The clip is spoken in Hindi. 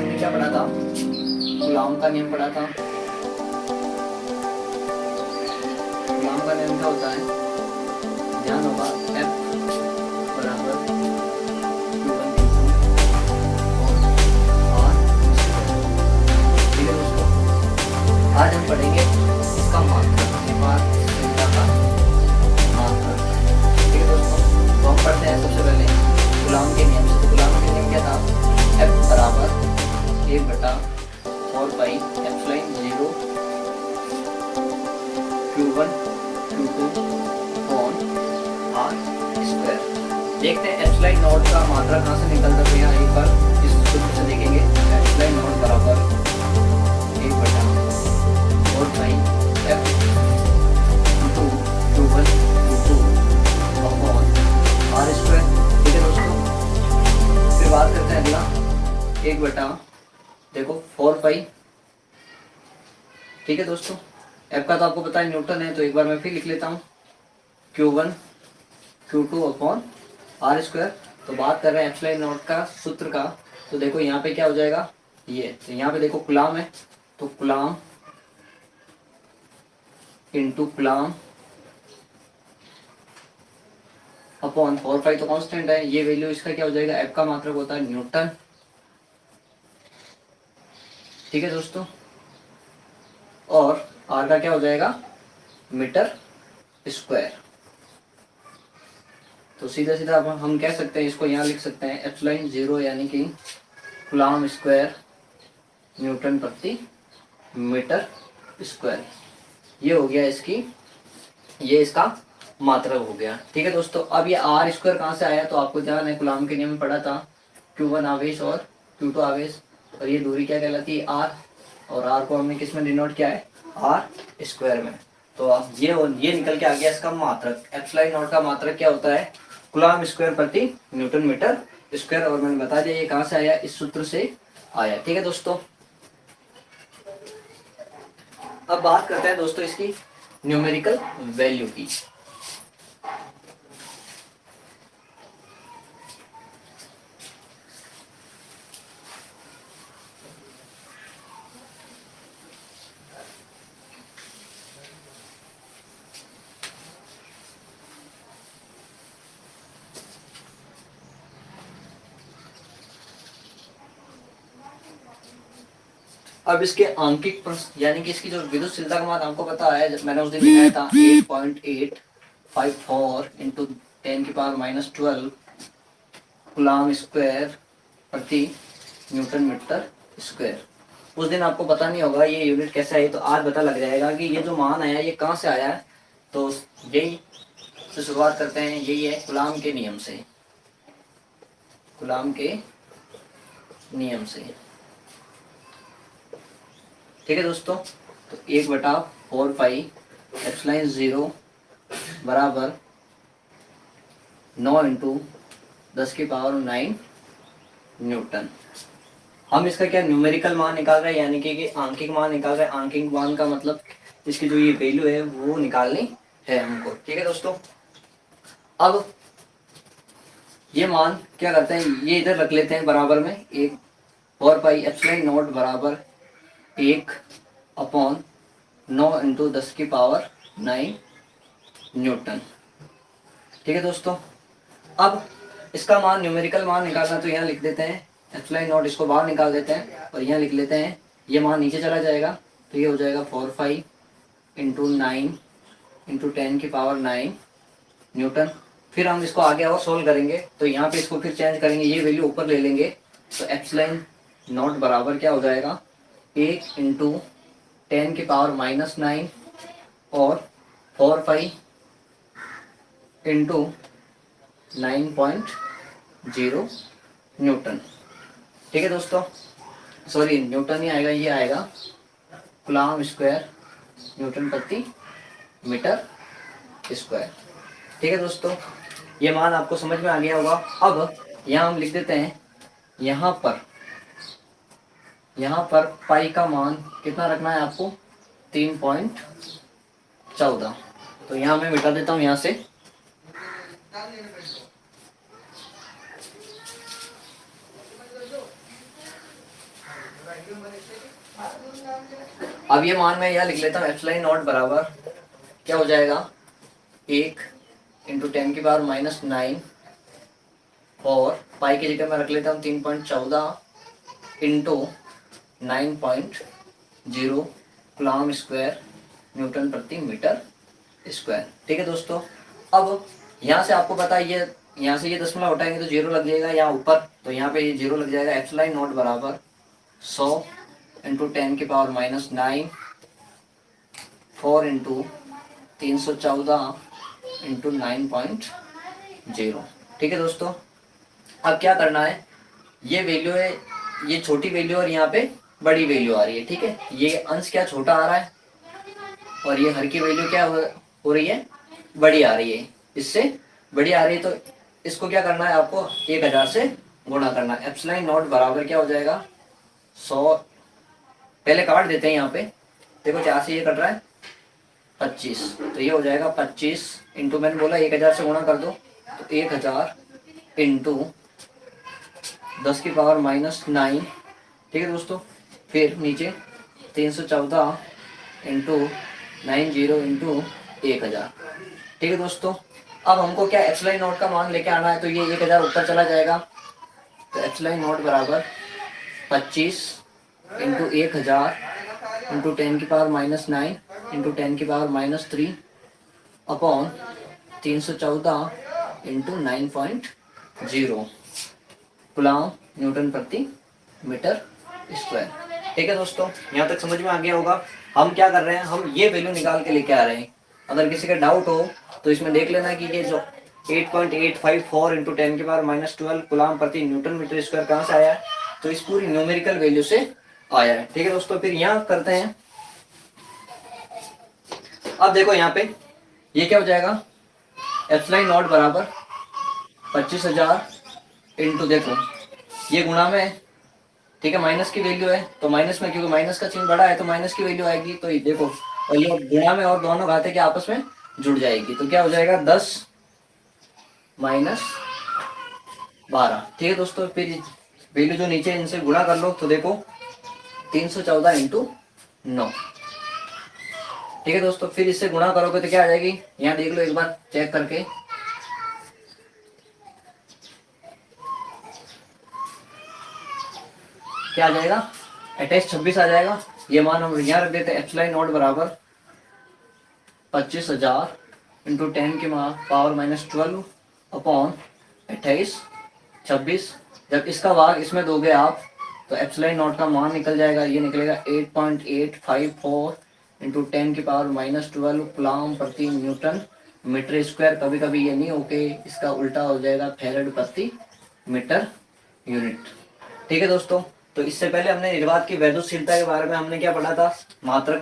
हमने क्या पढ़ा था, कूलॉम का नियम पढ़ा था। कूलॉम का नियम क्या होता है, ध्यान होगा F बराबर Q1 इंटू R। ठीक है दोस्तों, आज हम पढ़ेंगे इसका मात्रक, संख्या का मात्रक। ठीक है दोस्तों, तो हम पढ़ते हैं सबसे पहले कूलॉम के नियम से। तो कूलॉम के नियम क्या था, F बराबर 1/4 Q1 Q2 upon R square. देखते हैं एप्सिलॉन नॉट का मात्रा कहाँ से निकलता है। तो यहाँ एक बार इस सूत्र से देखेंगे, एप्सिलॉन नॉट बराबर 1/4 F Q1 Q2 upon R square. ठीक है दोस्तों, फिर बात करते हैं अगला, 1/, देखो 4 पाई। ठीक है दोस्तों, F का तो आपको पता है न्यूटन है, तो एक बार मैं फिर लिख लेता हूँ, Q1 Q2 upon R square. तो बात कर रहे हैं एप्सिलॉन नॉट का सूत्र का। तो देखो यहाँ पे क्या हो जाएगा, ये तो यहाँ पे देखो कूलॉम है, तो कूलॉम इंटू कूलॉम अपॉन 4 पाई तो कांस्टेंट है, ये वैल्यू इसका क्या हो जाएगा, F का मात्रक होता है न्यूटन। ठीक है दोस्तों, और R का क्या हो जाएगा, मीटर स्क्वायर। तो सीधा सीधा अब हम कह सकते हैं, इसको यहाँ लिख सकते हैं एप्सिलॉन 0 यानी कि कूलॉम स्क्वायर न्यूटन प्रति मीटर स्क्वायर। ये हो गया इसकी, ये इसका मात्रक हो गया। ठीक है दोस्तों, अब ये R स्क्वायर कहाँ से आया, तो आपको ध्यान है कूलॉम के नियम में पढ़ा था, Q1 आवेश और Q2 आवेश, और ये दूरी क्या कहलाती है, R, और R को हमने किस में डिनोट किया है, R स्क्वायर में। तो अब ये निकल के आ गया इसका मात्रक। एप्सिलॉन नॉट का मात्रक क्या होता है, कूलॉम स्क्वायर प्रति न्यूटन मीटर स्क्वायर, और मैंने बता दिया ये कहाँ से आया, इस सूत्र से आया। ठीक है दोस्तों, अब बात करते हैं दोस्तों इसकी न्यूमेरिकल वैल्यू की। अब इसके आंकिक प्रश्न यानी कि इसकी जो विद्युतशीलता का मान आपको पता है, मैंने उस दिन दिखाया था 8.854 इंटू 10⁻⁻12 कूलॉम स्क्वायर प्रति न्यूटन मीटर स्क्वायर। उस दिन आपको पता नहीं होगा ये यूनिट कैसे आई, तो आज पता लग जाएगा कि ये जो मान आया ये कहाँ से आया है। तो यही से शुरुआत करते हैं, यही है कूलॉम के नियम से, कूलॉम के नियम से। ठीक है दोस्तों, तो 1/4 एप्सिलॉन 0 बराबर 9 इंटू 10⁹ न्यूटन। हम इसका क्या न्यूमेरिकल मान निकाल रहे हैं, यानी कि आंकिक मान निकाल रहे हैं। आंकिक मान का मतलब इसकी जो ये वैल्यू है वो निकालनी है हमको। ठीक है दोस्तों, अब ये मान क्या करते हैं, ये इधर रख लेते हैं बराबर में, 1/4 एप्सिलॉन नॉट बराबर 1/9 इंटू 10⁹ न्यूटन। ठीक है दोस्तों, अब इसका मान न्यूमेरिकल मान निकालना, तो यहाँ लिख देते हैं एप्सिलॉन नॉट, इसको बाहर निकाल देते हैं और यहाँ लिख लेते हैं, ये मान नीचे चला जाएगा, तो ये हो जाएगा 4 इंटू 9 इंटू 10⁹ न्यूटन। फिर हम इसको आगे और सोल्व करेंगे, तो यहाँ पे इसको फिर चेंज करेंगे, ये वैल्यू ऊपर ले लेंगे, तो एप्सिलॉन नॉट बराबर क्या हो जाएगा, 1 इंटू 10⁻⁻9 और 4 इंटू 9.0 न्यूटन। ठीक है दोस्तों, सॉरी न्यूटन ही आएगा, ये आएगा कूलॉम स्क्वायर न्यूटन प्रति मीटर स्क्वायर। ठीक है दोस्तों, ये मान आपको समझ में आ गया होगा। अब यहाँ हम लिख देते हैं, यहाँ पर पाई का मान कितना रखना है आपको, 3.14। तो यहाँ मैं मिटा देता हूँ यहाँ से, अब ये मान मैं यहाँ लिख लेता हूँ एप्सिलॉन नॉट बराबर क्या हो जाएगा 1 × 10⁻⁹ और पाई की जगह मैं रख लेता हूँ 3.14 × 9.0 कूलम स्क्वायर न्यूटन प्रति मीटर स्क्वायर। ठीक है दोस्तों, अब यहाँ से आपको पता है ये यहाँ से ये दशमलव हटाएंगे तो जीरो लग जाएगा यहाँ ऊपर, तो यहाँ पे ये जीरो लग जाएगा। एप्सिलॉन नॉट बराबर 100 × 10⁻⁹ 4 × 314 × 9.0। ठीक है दोस्तों, अब क्या करना है, ये वैल्यू है, ये छोटी वैल्यू और यहाँ पे बड़ी वैल्यू आ रही है। ठीक है, ये अंश क्या छोटा आ रहा है और ये हर की वैल्यू क्या हो रही है, बड़ी आ रही है, इससे बड़ी आ रही है। तो इसको क्या करना है, आपको 1000 से गुणा करना है। एप्सिलॉन नॉट बराबर क्या हो जाएगा 100, पहले काट देते हैं यहाँ पे, देखो 4 से ये कट रहा है 25, तो ये हो जाएगा 25 इंटू, मैंने बोला 1000 से गुणा कर दो, तो 1000 इंटू 10⁻⁹। ठीक है दोस्तों, फिर नीचे 314 इंटू 90 इंटू 1000। ठीक है दोस्तों, अब हमको क्या एप्सिलॉन नॉट का मान लेके आना है, तो ये 1000 ऊपर चला जाएगा, तो एप्सिलॉन नॉट बराबर 25 into 1000 into 10⁻⁹ into 10⁻³ upon 314 into 9.0 coulomb Newton प्रति मीटर स्क्वायर। ठीक है दोस्तों, यहाँ तक समझ में आ गया होगा। हम क्या कर रहे हैं, हम ये वैल्यू निकाल के लेके आ रहे हैं। अगर किसी का डाउट हो तो इसमें देख लेना कि ये जो 8.854 इंटू 10⁻⁻12 कूलम प्रति न्यूटन मीटर स्क्वायर कहाँ से आया है, तो इस पूरी न्यूमेरिकल वैल्यू से आया है। ठीक है दोस्तों, फिर यहाँ करते हैं। अब देखो यहाँ पे ये क्या हो जाएगा, एप्सिलॉन नॉट बराबर 25,000 इंटू, देखो ये गुणा में है, ठीक है, माइनस की वैल्यू है, तो माइनस में, क्योंकि माइनस का चिन्ह बड़ा है तो माइनस की वैल्यू आएगी। तो ये देखो, और ये गुणा में और दोनों घाते के आपस में जुड़ जाएगी, तो क्या हो जाएगा 10 माइनस 12। ठीक है दोस्तों, फिर वैल्यू जो नीचे इनसे गुणा कर लो, तो देखो 314 इंटू 9। ठीक है दोस्तों, फिर इससे गुणा करोगे तो क्या आ जाएगी, यहाँ देख लो एक बार चेक करके, क्या आ जाएगा 2826 आ जाएगा। ये मान हम यहाँ रख देते हैं। एप्सिलॉन नॉट बराबर 25,000 इंटू 10⁻⁻12 अपॉन 2826। जब इसका भाग इसमें दोगे आप तो एप्सिलॉन नॉट का मान निकल जाएगा, ये निकलेगा 8.854 इंटू 10⁻⁻12 कूलम प्रति न्यूटन मीटर स्क्वायर। कभी कभी ये नहीं होके इसका उल्टा हो जाएगा, फैरेड प्रति मीटर यूनिट। ठीक है दोस्तों, तो इससे पहले हमने निर्वात की वैद्युतशीलता के बारे में हमने क्या पढ़ा था, मात्रक